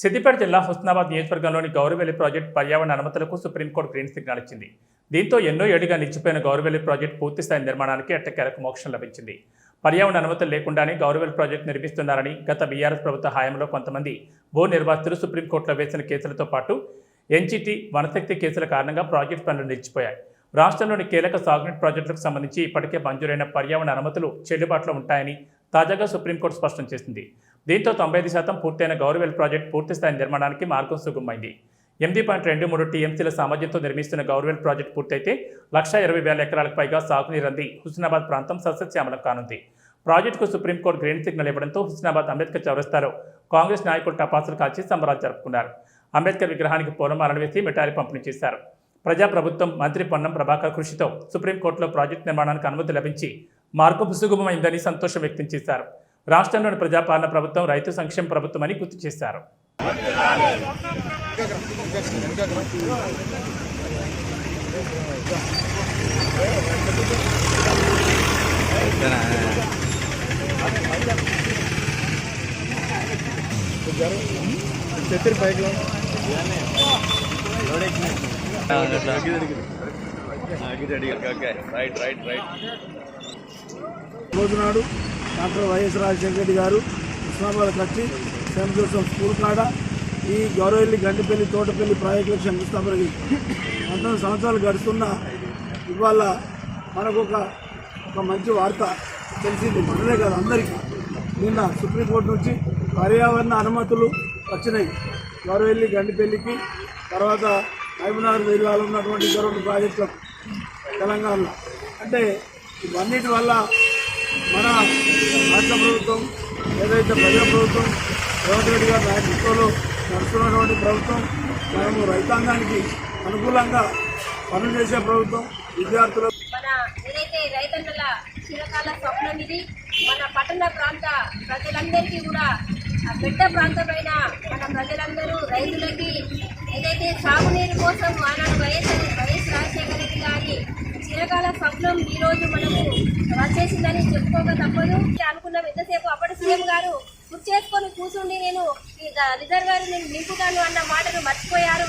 సిద్దిపేట జిల్లా హుస్నాబాద్ నియోజకవర్గంలోని గౌరవెల్లి ప్రాజెక్టు పర్యావరణ అనుమతులకు సుప్రీంకోర్టు గ్రీన్ సిగ్నల్ ఇచ్చింది. దీంతో ఎన్నో ఏళ్లుగా నిలిచిపోయిన గౌరవెల్లి ప్రాజెక్టు పూర్తిస్థాయి నిర్మాణానికి ఎట్టకేలకు మోక్షం లభించింది. పర్యావరణ అనుమతులు లేకుండానే గౌరవెల్లి ప్రాజెక్టు నిర్మిస్తున్నారని గత బీఆర్ఎస్ ప్రభుత్వ హయాంలో కొంతమంది భూ నిర్వాసితులు సుప్రీంకోర్టులో వేసిన కేసులతో పాటు ఎన్జీటీ వనశక్తి కేసుల కారణంగా ప్రాజెక్టు పనులు నిలిచిపోయాయి. రాష్ట్రంలోని కీలక సాగునీటి ప్రాజెక్టులకు సంబంధించి ఇప్పటికే మంజూరైన పర్యావరణ అనుమతులు చెల్లుబాటులో ఉంటాయని తాజాగా సుప్రీంకోర్టు స్పష్టం చేసింది. దీంతో 95% పూర్తయిన గౌరవెల్లి ప్రాజెక్టు పూర్తిస్థాయి నిర్మాణానికి మార్గం సుగమమైంది. 8.23 టీఎంసీల సామర్థ్యంతో నిర్మిస్తున్న గౌరవెల్లి ప్రాజెక్టు పూర్తయితే 1,20,000 ఎకరాలకు పైగా సాగునీరు అంది హుస్నాబాద్ ప్రాంతం సస్యశ్యామలం కానుంది. ప్రాజెక్టుకు సుప్రీంకోర్టు గ్రీన్ సిగ్నల్ ఇవ్వడంతో హుస్నాబాద్ అంబేద్కర్ చౌరస్తాలో కాంగ్రెస్ నాయకులు టపాసులు కాల్చి సంబరాలు జరుపుకున్నారు. అంబేద్కర్ విగ్రహానికి పూలమాలలు వేసి మిఠాయిలు పంపిణీ చేశారు. ప్రజాప్రభుత్వం మంత్రి పొన్నం ప్రభాకర్ కృషితో సుప్రీంకోర్టులో ప్రాజెక్టు నిర్మాణానికి అనుమతి లభించి మార్గం సుగమమైందని సంతోషం వ్యక్తం చేశారు. రాష్ట్రంలోని ప్రజాపాలన ప్రభుత్వం రైతు సంక్షేమ ప్రభుత్వం అని గుర్తు చేశారు. రోజునాడు డాక్టర్ వైఎస్ రాజశేఖర రెడ్డి గారు హుస్నాబాద్ వచ్చి సెయింట్ జోసెఫ్ స్కూల్ కాడ ఈ గౌరవెల్లి గంటిపల్లి తోటపల్లి ప్రాజెక్టులకు శంకుస్థాపనకి 19 సంవత్సరాలు గడుస్తున్న ఇవాళ మనకు ఒక మంచి వార్త తెలిసింది. మనలే కాదు అందరికీ. నిన్న సుప్రీంకోర్టు నుంచి పర్యావరణ అనుమతులు వచ్చినాయి గౌరవెల్లి గంటిపల్లికి, తర్వాత మహబూబ్నగర్ జిల్లాలో ఉన్నటువంటి ఇతర ప్రాజెక్టులకు తెలంగాణలో. అంటే ఇవన్నిటి వల్ల మన రాష్ట్ర ప్రభుత్వం ఏదైతే ప్రజాప్రభుత్వం రేవంత్ రెడ్డి గారి నాయకత్వంలో నడుస్తున్నటువంటి ప్రభుత్వం, మనము రైతాంగానికి అనుకూలంగా పనులు చేసే ప్రభుత్వం, విద్యార్థులు మన ఏదైతే రైతన్నల చిరకాల స్వప్నం ఇది. మన పట్టణ ప్రాంత ప్రజలందరికీ కూడా పెద్ద ప్రాంతమైన మన ప్రజలందరూ రైతులకి ఏదైతే సాగునీరు కోసం ఆనాడు వైఎస్ రాజశేఖర రెడ్డి గారి చిరకాల స్వప్నం ఈరోజు మనకు వచ్చేసిందని చెప్పుకోక తప్పదు. అనుకున్నాం ఎంతసేపు అప్పటి సీఎం గారు గుర్తు చేసుకొని కూర్చుండి నేను ఈ రిజర్వాయర్ నేను నింపుతాను అన్న మాటను మర్చిపోయారు.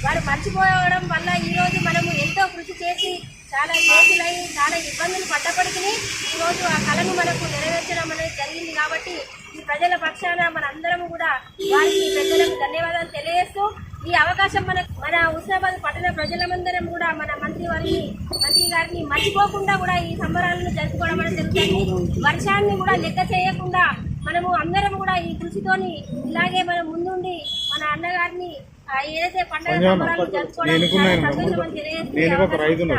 వారు మర్చిపోవడం వల్ల ఈరోజు మనము ఎంతో కృషి చేసి చాలా కేసులై చాలా ఇబ్బందులు పడ్డప్పటికీ ఈరోజు ఆ కళను మనకు నెరవేర్చడం అనేది జరిగింది. కాబట్టి ఈ ప్రజల పక్షాన మనందరం కూడా వారికి పెద్దలకు ధన్యవాదాలు తెలియజేస్తూ ఈ అవకాశం మన హుస్నాబాద్ పట్టణ ప్రజలందరం కూడా మన మంత్రి గారిని మర్చిపోకుండా కూడా ఈ సంబరాలను జరుపుకోవడం అనేది జరుగుతుంది. వర్షాన్ని కూడా లెక్క చేయకుండా మనము అందరం కూడా ఈ కృషితోని ఇలాగే మనం ముందుండి మన అన్నగారిని ఏదైతే పండుగ సంబరాలు జరుపుకోవడానికి సంతోషం అని తెలియజేస్తుంది.